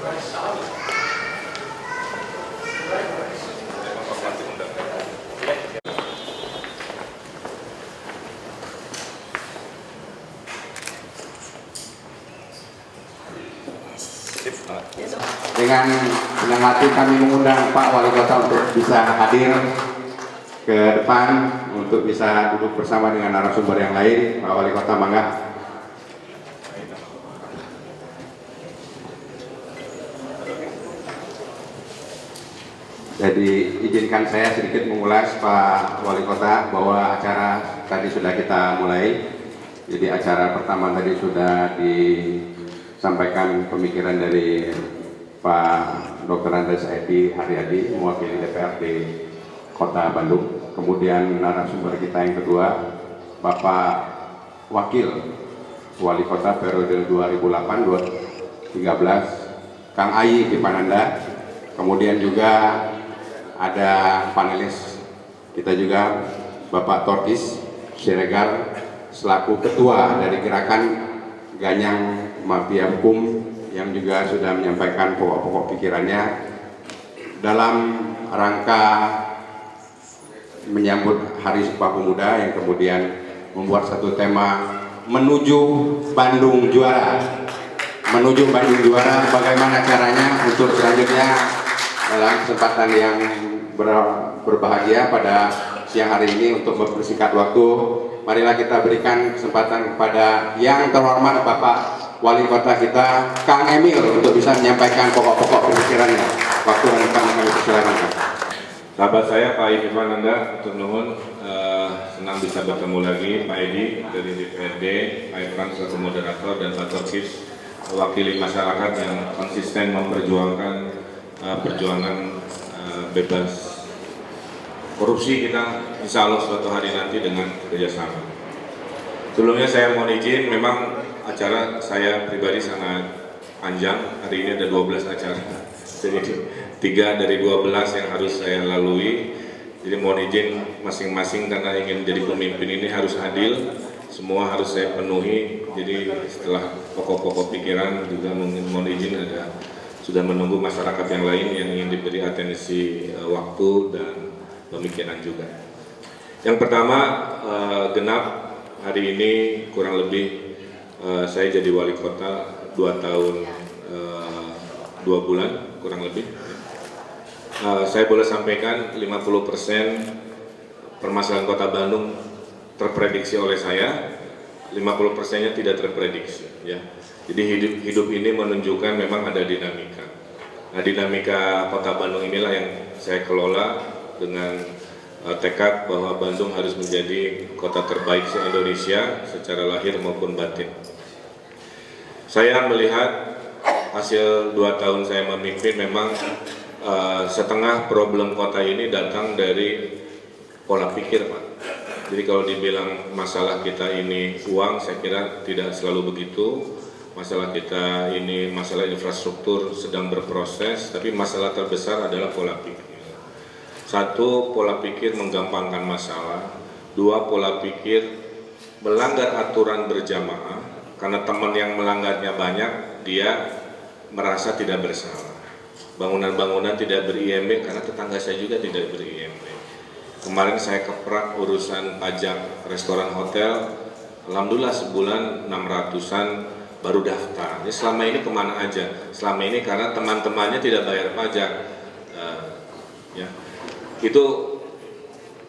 Dengan senang hati kami mengundang Pak Wali Kota untuk bisa hadir ke depan untuk bisa duduk bersama dengan narasumber yang lain. Pak Wali Kota, mangga. Jadi izinkan saya sedikit mengulas Pak Wali Kota bahwa acara tadi sudah kita mulai. Jadi acara pertama tadi sudah disampaikan pemikiran dari Pak Dr. Andes Edi Haryadi, mewakili DPRD Kota Bandung. Kemudian narasumber kita yang kedua, Bapak Wakil Wali Kota periode 2008-2013, Kang Ayi Dipananda. Kemudian juga ada panelis kita juga, Bapak Torkis Siregar, selaku ketua dari Gerakan Ganyang Mafia Hukum, yang juga sudah menyampaikan pokok-pokok pikirannya dalam rangka menyambut Hari Sumpah Pemuda, yang kemudian membuat satu tema menuju Bandung Juara. Menuju Bandung Juara, bagaimana caranya untuk selanjutnya dalam kesempatan yang berbahagia pada siang hari ini. Untuk mempersingkat waktu, marilah kita berikan kesempatan kepada yang terhormat Bapak Wali Kota kita, Kang Emil, untuk bisa menyampaikan pokok-pokok pemikirannya. Waktu yang kami persilakan. Sahabat saya Pak Edi Dipananda, untuk nuhun, senang bisa bertemu lagi Pak Edi dari DPRD, Pak Irfan selaku moderator, dan Pak Torkis mewakili masyarakat yang konsisten memperjuangkan perjuangan bebas korupsi kita, insya Allah suatu hari nanti dengan kerjasama. Sebelumnya saya mohon izin, memang acara saya pribadi sangat panjang. Hari ini ada 12 acara, jadi 3 dari 12 yang harus saya lalui. Jadi mohon izin masing-masing, karena ingin jadi pemimpin ini harus adil, semua harus saya penuhi. Jadi setelah pokok-pokok pikiran juga mohon izin ada sudah menunggu masyarakat yang lain yang ingin diberi atensi waktu dan pemikiran juga. Yang pertama, genap hari ini kurang lebih saya jadi wali kota 2 tahun 2 bulan kurang lebih. Saya boleh sampaikan 50% permasalahan Kota Bandung terprediksi oleh saya, 50%-nya tidak terprediksi. Ya. Jadi hidup ini menunjukkan memang ada dinamika. Nah, dinamika Kota Bandung inilah yang saya kelola dengan tekad bahwa Bandung harus menjadi kota terbaik se-Indonesia secara lahir maupun batin. Saya melihat hasil 2 tahun saya memimpin, memang setengah problem kota ini datang dari pola pikir, Pak. Jadi kalau dibilang masalah kita ini uang, saya kira tidak selalu begitu. Masalah kita ini masalah infrastruktur sedang berproses, tapi masalah terbesar adalah pola pikir. 1, pola pikir menggampangkan masalah. 2, pola pikir melanggar aturan berjamaah, karena teman yang melanggarnya banyak, dia merasa tidak bersalah. Bangunan-bangunan tidak ber-IMB karena tetangga saya juga tidak ber-IMB. Kemarin saya keprak urusan pajak restoran hotel, alhamdulillah sebulan 600-an baru daftar. Jadi selama ini kemana aja? Selama ini karena teman-temannya tidak bayar pajak. Ya. Itu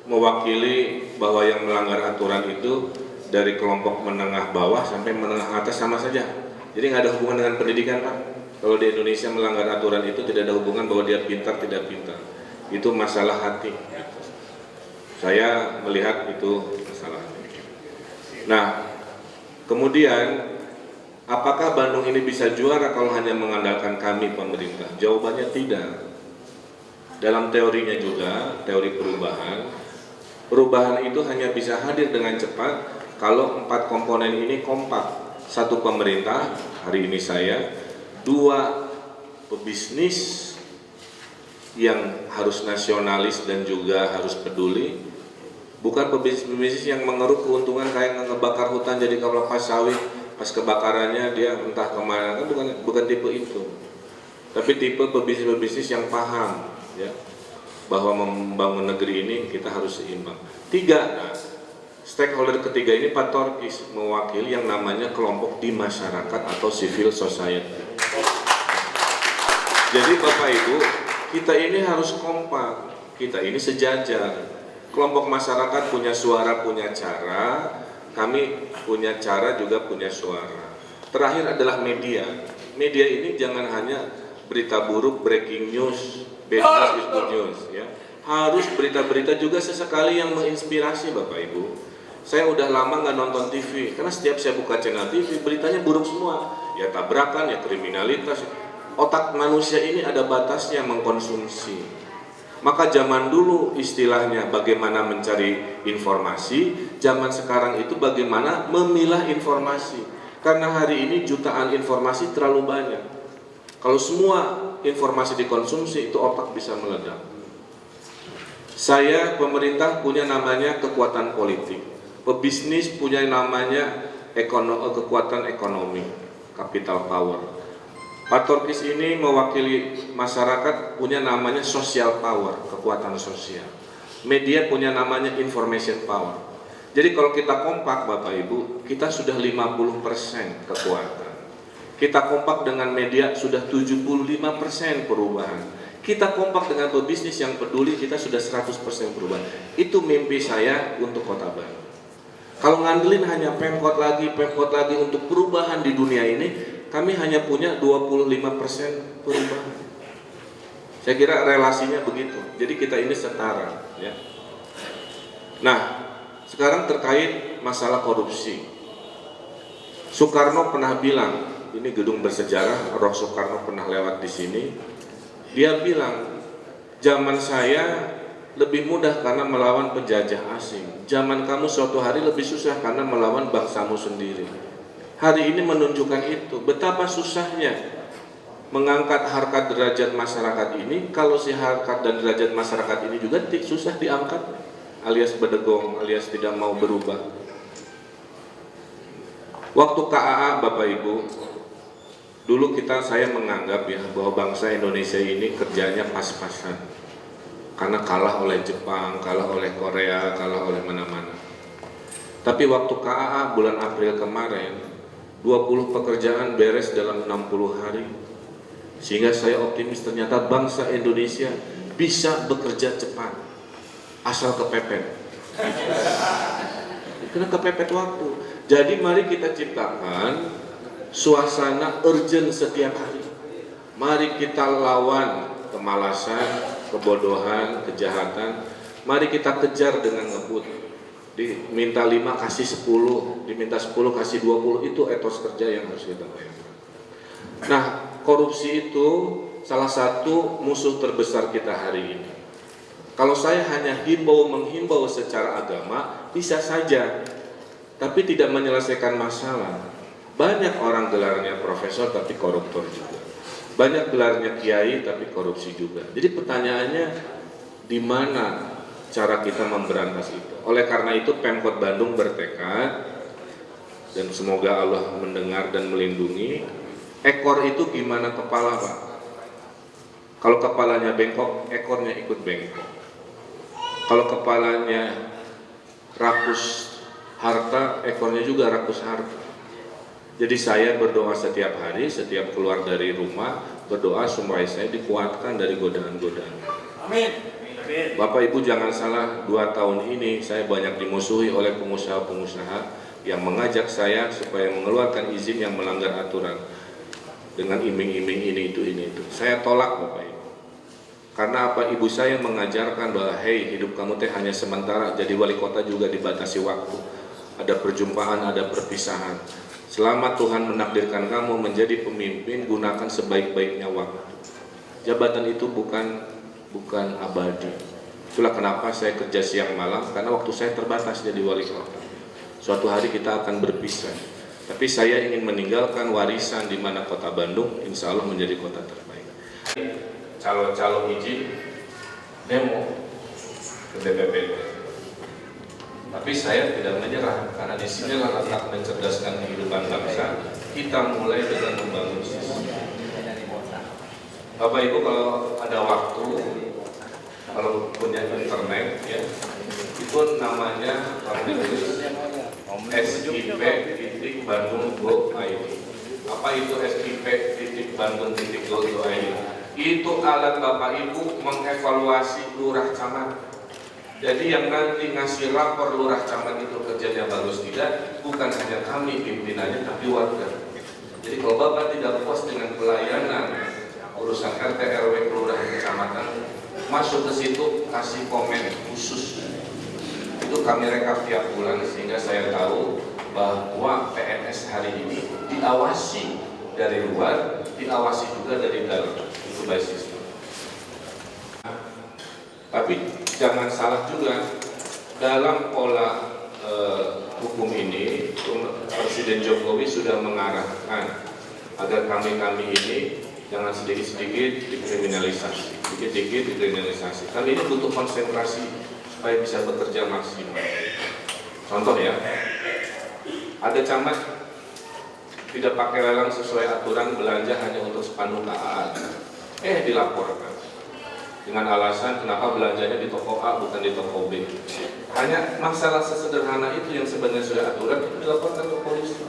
mewakili bahwa yang melanggar aturan itu dari kelompok menengah bawah sampai menengah atas sama saja. Jadi nggak ada hubungan dengan pendidikan, Pak. Kalau di Indonesia melanggar aturan itu tidak ada hubungan bahwa dia pintar tidak pintar. Itu masalah hati. Saya melihat itu masalah hati. Nah, kemudian apakah Bandung ini bisa juara kalau hanya mengandalkan kami pemerintah? Jawabannya tidak. Dalam teorinya juga, teori perubahan itu hanya bisa hadir dengan cepat kalau 4 komponen ini kompak. 1, pemerintah, hari ini saya. 2, pebisnis yang harus nasionalis dan juga harus peduli. Bukan pebisnis yang mengeruk keuntungan kayak ngebakar hutan jadi kelapa sawit, pas kebakarannya dia entah kemana, kan bukan tipe itu. tapi tipe pebisnis yang paham, ya, bahwa membangun negeri ini kita harus seimbang. 3, nah, stakeholder ketiga ini Pak Torkis mewakili yang namanya kelompok di masyarakat atau civil society. Jadi Bapak Ibu, kita ini harus kompak, kita ini sejajar. Kelompok masyarakat punya suara, punya cara, kami punya cara juga punya suara. Terakhir adalah media. Media ini jangan hanya berita buruk, breaking news, bad news is good news, ya. Harus berita-berita juga sesekali yang menginspirasi Bapak Ibu. Saya udah lama nggak nonton TV, karena setiap saya buka channel TV, beritanya buruk semua. Ya tabrakan, ya kriminalitas. Otak manusia ini ada batasnya mengkonsumsi. Maka zaman dulu istilahnya bagaimana mencari informasi, zaman sekarang itu bagaimana memilah informasi. Karena hari ini jutaan informasi terlalu banyak. Kalau semua informasi dikonsumsi, itu otak bisa meledak. Saya, pemerintah punya namanya kekuatan politik. Pebisnis punya namanya kekuatan ekonomi, capital power. Pak Torkis ini mewakili masyarakat punya namanya social power, kekuatan sosial. Media punya namanya information power. Jadi kalau kita kompak Bapak Ibu, kita sudah 50% kekuatan. Kita kompak dengan media sudah 75% perubahan. Kita kompak dengan pebisnis yang peduli, kita sudah 100% perubahan. Itu mimpi saya untuk Kota Bandung. Kalau ngandelin hanya pemkot lagi untuk perubahan di dunia ini, kami hanya punya 25% perubahan. Saya kira relasinya begitu. Jadi kita ini setara, ya. Nah, sekarang terkait masalah korupsi. Soekarno pernah bilang, ini gedung bersejarah, Roh Soekarno pernah lewat di sini. Dia bilang, zaman saya lebih mudah karena melawan penjajah asing. Zaman kamu suatu hari lebih susah karena melawan bangsamu sendiri. Hari ini menunjukkan itu, betapa susahnya mengangkat harkat derajat masyarakat ini. Kalau si harkat dan derajat masyarakat ini juga susah diangkat, alias bedegong, alias tidak mau berubah. Waktu KAA Bapak Ibu, dulu saya menganggap ya bahwa bangsa Indonesia ini kerjanya pas-pasan. Karena kalah oleh Jepang, kalah oleh Korea, kalah oleh mana-mana. Tapi waktu KAA bulan April kemarin, 20 pekerjaan beres dalam 60 hari. Sehingga saya optimis ternyata bangsa Indonesia bisa bekerja cepat. Asal kepepet. Karena kepepet waktu. Jadi mari kita ciptakan suasana urgent setiap hari. Mari kita lawan kemalasan, kebodohan, kejahatan. Mari kita kejar dengan ngebut. Diminta 5 kasih 10, diminta 10 kasih 20, itu etos kerja yang harus kita bayangkan. Nah, korupsi itu salah satu musuh terbesar kita hari ini. Kalau saya hanya menghimbau secara agama, bisa saja, tapi tidak menyelesaikan masalah. Banyak orang gelarnya profesor tapi koruptor juga. Banyak gelarnya kiai tapi korupsi juga. Jadi pertanyaannya, di mana cara kita memberantas itu? Oleh karena itu Pemkot Bandung bertekad, dan semoga Allah mendengar dan melindungi. Ekor itu gimana kepala Pak? Kalau kepalanya bengkok, ekornya ikut bengkok. Kalau kepalanya rakus harta, ekornya juga rakus harta. Jadi saya berdoa setiap hari, setiap keluar dari rumah, berdoa supaya saya dikuatkan dari godaan-godaan. Amin. Bapak Ibu jangan salah, 2 tahun ini saya banyak dimusuhi oleh pengusaha-pengusaha yang mengajak saya supaya mengeluarkan izin yang melanggar aturan dengan iming-iming ini itu. Saya tolak Bapak Ibu. Karena apa? Ibu saya mengajarkan bahwa hey, hidup kamu teh hanya sementara, jadi wali kota juga dibatasi waktu. Ada perjumpaan, ada perpisahan. Selama Tuhan menakdirkan kamu menjadi pemimpin, gunakan sebaik-baiknya waktu. Jabatan itu bukan abadi. Itulah kenapa saya kerja siang malam, karena waktu saya terbatas jadi wali kota. Suatu hari kita akan berpisah. Tapi saya ingin meninggalkan warisan di mana Kota Bandung insya Allah menjadi kota terbaik. Calon-calon izin demo ke DPP. Tapi saya tidak menyerah, karena di sinilah letak mencerdaskan kehidupan bangsa. Kita mulai dengan membangun sistem. Bapak Ibu kalau ada waktu, kalau punya internet ya, itu namanya skip.bandung.go.id. Apa itu skip.bandung.go.id? Itu alat Bapak Ibu mengevaluasi lurah camat. Jadi yang nanti ngasih lapor lurah camat itu kerjanya bagus tidak, bukan hanya kami pimpinannya tapi warga. Jadi kalau Bapak tidak puas dengan pelayanan urusan RT RW kelurahan kecamatan, masuk ke situ kasih komen khusus. Itu kami rekap tiap bulan sehingga saya tahu bahwa PNS hari ini diawasi dari luar, diawasi juga dari dalam. Itu by system. Tapi jangan salah juga, dalam pola hukum ini Presiden Jokowi sudah mengarahkan agar kami ini jangan sedikit-sedikit dikriminalisasi, sedikit-sedikit dikriminalisasi. Kami ini butuh konsentrasi supaya bisa bekerja maksimal. Contoh ya, ada camat tidak pakai lelang sesuai aturan, belanja hanya untuk spanduk KAA, dilaporkan dengan alasan kenapa belanjanya di toko A bukan di toko B. Hanya masalah sesederhana itu yang sebenarnya sudah aturan itu dilaporkan ke polisi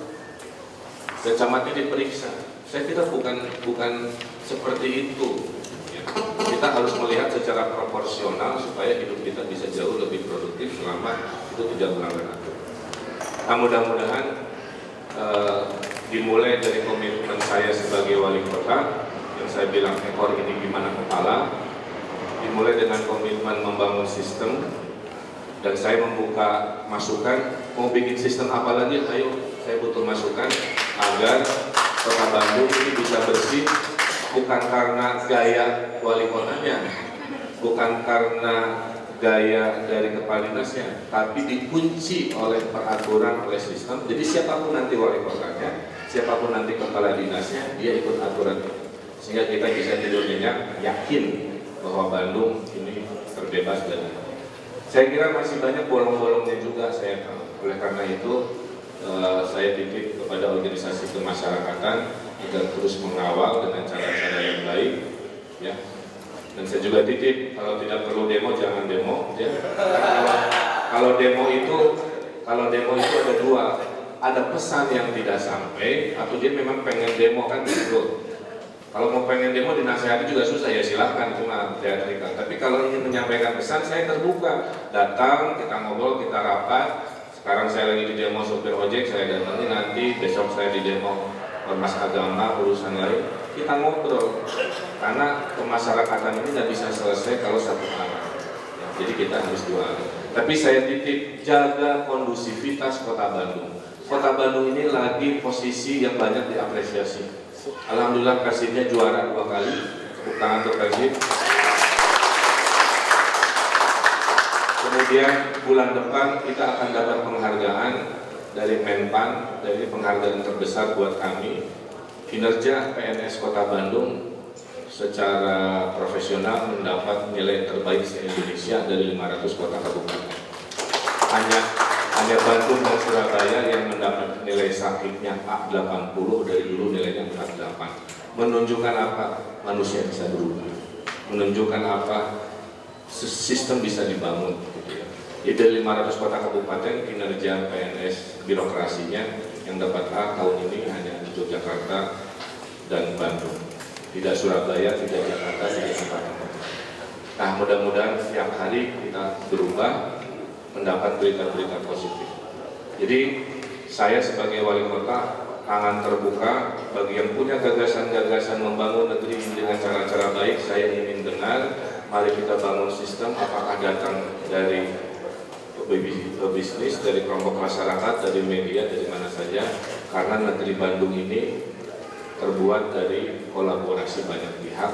dan camatnya diperiksa. Saya kira bukan seperti itu ya. Kita harus melihat secara proporsional supaya hidup kita bisa jauh lebih produktif selama itu tidak melanggar aturan. Nah, mudah-mudahan dimulai dari komitmen saya sebagai wali kota yang saya bilang ekor ini gimana kepala, dimulai dengan komitmen membangun sistem, dan saya membuka masukan mau bikin sistem apa lagi, ayo saya butuh masukan agar Kota Bandung ini bisa bersih, bukan karena gaya wali kotanya, bukan karena gaya dari kepala dinasnya, tapi dikunci oleh peraturan, oleh sistem. Jadi siapapun nanti wali kotanya, siapapun nanti kepala dinasnya, dia ikut aturan itu, sehingga kita bisa tidur nyenyak, yakin bahwa Bandung ini terbebas dari. Saya kira masih banyak bolong-bolongnya juga saya tahu. Oleh karena itu saya titip kepada organisasi kemasyarakatan agar terus mengawal dengan cara-cara yang baik, ya. Dan saya juga titip kalau tidak perlu demo jangan demo, ya. Kalau demo itu ada dua, ada pesan yang tidak sampai atau dia memang pengen demo kan gitu. Kalau mau pengen demo dinasihati juga susah, ya silahkan, cuma teatrikal. Tapi kalau ingin menyampaikan pesan, saya terbuka. Datang, kita ngobrol, kita rapat. Sekarang saya lagi di demo sopir ojek, saya datangi, nanti besok saya di demo ormas agama, urusan lain. Kita ngobrol. Karena kemasyarakatan ini tidak bisa selesai kalau satu arah. Ya, jadi kita harus dua arah. Tapi saya titip, jaga kondusivitas Kota Bandung. Kota Bandung ini lagi posisi yang banyak diapresiasi. Alhamdulillah Persibnya juara 2 kali, tepuk tangan untuk Persib. Kemudian bulan depan kita akan dapat penghargaan dari Menpan, dari penghargaan terbesar buat kami. Kinerja PNS Kota Bandung secara profesional mendapat nilai terbaik se-Indonesia dari 500 kota kabupaten. Hanya Bandung dan Surabaya yang mendapat nilai sakitnya A80, dari dulu nilainya 48. Menunjukkan apa? Manusia bisa berubah. Menunjukkan apa? Sistem bisa dibangun. Gitu ya. Jadi dari 500 kota kabupaten, kinerja PNS birokrasinya yang dapat A tahun ini hanya Yogyakarta dan Bandung. Tidak Surabaya, tidak Jakarta, tidak Jakarta. Nah, mudah-mudahan setiap hari kita berubah, mendapat berita-berita positif. Jadi saya sebagai wali kota tangan terbuka bagi yang punya gagasan-gagasan membangun negeri ini dengan cara-cara baik. Saya ingin dengar, mari kita bangun sistem, apakah datang dari bisnis, dari kelompok masyarakat, dari media, dari mana saja, karena negeri Bandung ini terbuat dari kolaborasi banyak pihak,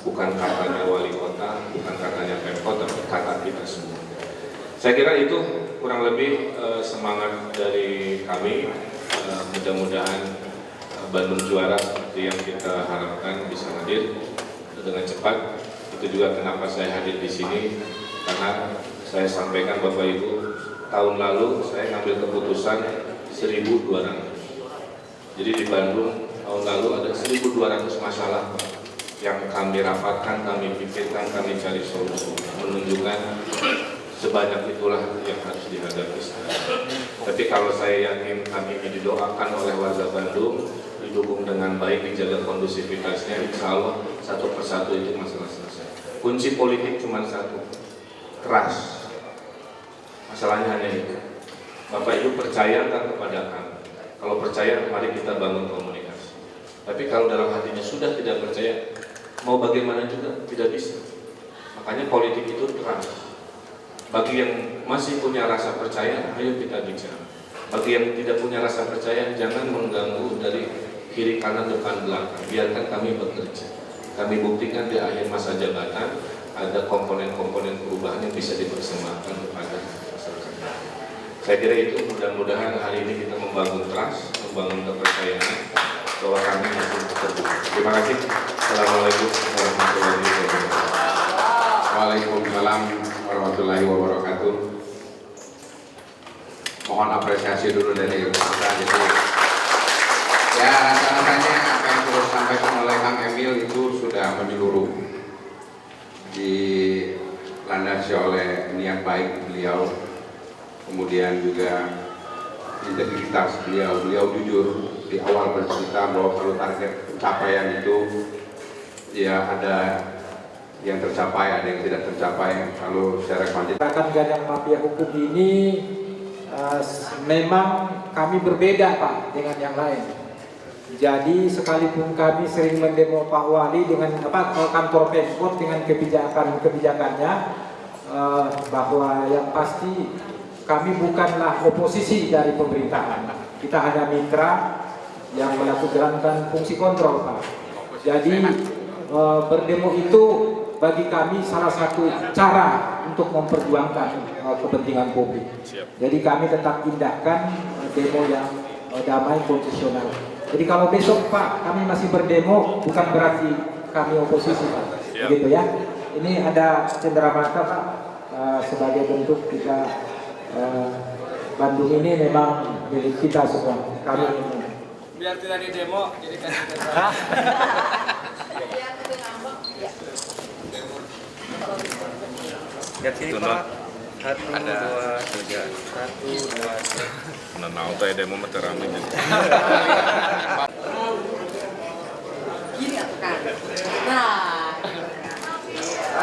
bukan katanya wali kota, bukan katanya Pemkot, tapi kata kita semua. Saya kira itu kurang lebih semangat dari kami. Mudah-mudahan Bandung juara seperti yang kita harapkan bisa hadir dengan cepat. Itu juga kenapa saya hadir di sini, karena saya sampaikan Bapak Ibu, tahun lalu saya ngambil keputusan 1.200. Jadi di Bandung tahun lalu ada 1.200 masalah yang kami rapatkan, kami pikirkan, kami cari solusi, menunjukkan sebanyak itulah yang harus dihadapi sekarang. Tapi kalau saya yakin kami ini didoakan oleh warga Bandung, didukung dengan baik, dijaga kondusivitasnya, insya Allah satu persatu itu masalah selesai. Kunci politik cuma satu, trust. Masalahnya hanya itu. Bapak Ibu percaya nggak kepada kami? Kalau percaya, mari kita bangun komunikasi. Tapi kalau dalam hatinya sudah tidak percaya, mau bagaimana juga tidak bisa. Makanya politik itu trust. Bagi yang masih punya rasa percaya, ayo kita bicara. Bagi yang tidak punya rasa percaya, jangan mengganggu dari kiri, kanan, depan, belakang. Biarkan kami bekerja. Kami buktikan di akhir masa jabatan, ada komponen-komponen perubahan yang bisa dipersembahkan kepada masyarakat. Saya kira itu, mudah-mudahan hari ini kita membangun trust, membangun kepercayaan bahwa kami masih terbuka. Terima kasih. Assalamualaikum warahmatullahi wabarakatuh. Waalaikumsalam warahmatullahi wabarakatuh. Mohon apresiasi dulu dari Pak. Jadi ya rasa-rasanya apa yang sudah disampaikan oleh Kang Emil itu sudah menyeluruh, dilandasi oleh niat baik beliau, kemudian juga integritas beliau. Beliau jujur di awal bercerita bahwa kalau target pencapaian itu ya ada yang tercapai, ada yang tidak tercapai. Kalau secara kuantitas Gerakan Gadang Mafia Hukum ini memang kami berbeda Pak dengan yang lain. Jadi sekalipun kami sering mendemo Pak Wali dengan kantor Pemkot dengan kebijakannya, bahwa yang pasti kami bukanlah oposisi dari pemerintahan. Kita hanya mitra yang melakukan fungsi kontrol Pak. Jadi berdemo itu bagi kami salah satu cara untuk memperjuangkan kepentingan publik. Jadi kami tetap indahkan demo yang damai, konstitusional. Jadi kalau besok Pak kami masih berdemo, bukan berarti kami oposisi Pak. Begitu ya. Ini ada cenderamata Pak, sebagai bentuk kita Bandung ini memang milik kita semua. Kami ini. Biar tidak di demo, jadi kan. Lihat sini Pak. 1, 2, 3. 1, 2, 3. Nah, mau tanya demo rame. Gini atuh kan. Nah.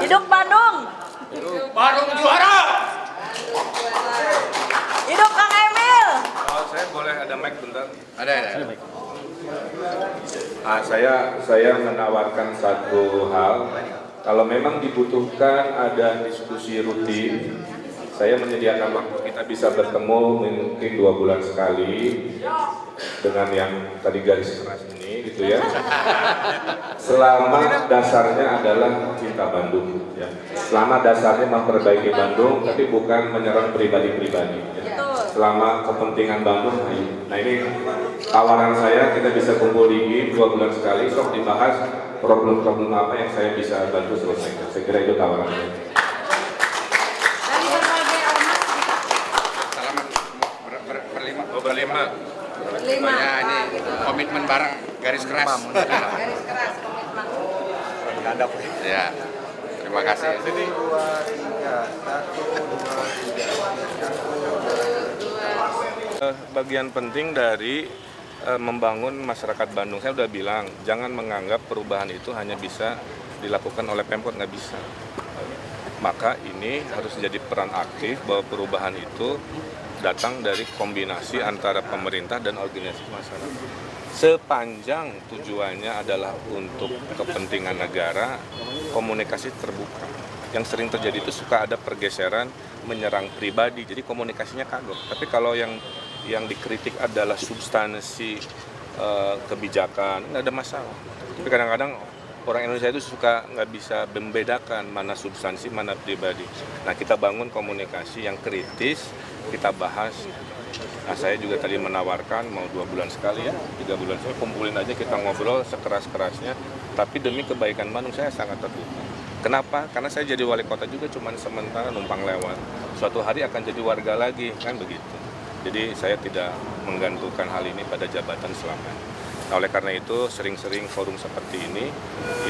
Hidup Bandung. Bandung juara. Hidup Kang Emil. Oh, saya boleh ada mic bentar? ada. Saya menawarkan satu hal. Kalau memang dibutuhkan ada diskusi rutin, saya menyediakan waktu kita bisa bertemu mungkin 2 bulan sekali dengan yang tadi garis keras ini, gitu ya. Selama dasarnya adalah cinta Bandung, ya. Selama dasarnya memperbaiki Bandung, tapi bukan menyerang pribadi-pribadi. Ya. Selama kepentingan Bandung, nah ini tawaran saya, kita bisa kumpul di 2 bulan sekali, sok dibahas problem-problem apa yang saya bisa bantu selesaikan. Saya kira itu tawarannya. Dari berbagai ormas Salaman berlima. berlima. Pokoknya ini komitmen bareng, garis keras. Garis keras komitmen. Ya, terima kasih. 1, 2, 3. 1, 2, 3. Bagian penting dari membangun masyarakat Bandung, saya udah bilang, jangan menganggap perubahan itu hanya bisa dilakukan oleh Pemkot, nggak bisa. Maka ini harus jadi peran aktif bahwa perubahan itu datang dari kombinasi antara pemerintah dan organisasi masyarakat. Sepanjang tujuannya adalah untuk kepentingan negara, komunikasi terbuka. Yang sering terjadi itu suka ada pergeseran menyerang pribadi, jadi komunikasinya kagok. Tapi kalau yang dikritik adalah substansi kebijakan, nggak ada masalah. Tapi kadang-kadang orang Indonesia itu suka nggak bisa membedakan mana substansi, mana pribadi. Nah, kita bangun komunikasi yang kritis, kita bahas. Nah, saya juga tadi menawarkan mau 2 bulan sekali ya, 3 bulan sekali, kumpulin aja kita ngobrol sekeras-kerasnya. Tapi demi kebaikan Bandung saya sangat terbuka. Kenapa? Karena saya jadi wali kota juga cuma sementara numpang lewat. Suatu hari akan jadi warga lagi, kan begitu. Jadi saya tidak menggantungkan hal ini pada jabatan selamanya. Nah, oleh karena itu sering-sering forum seperti ini ya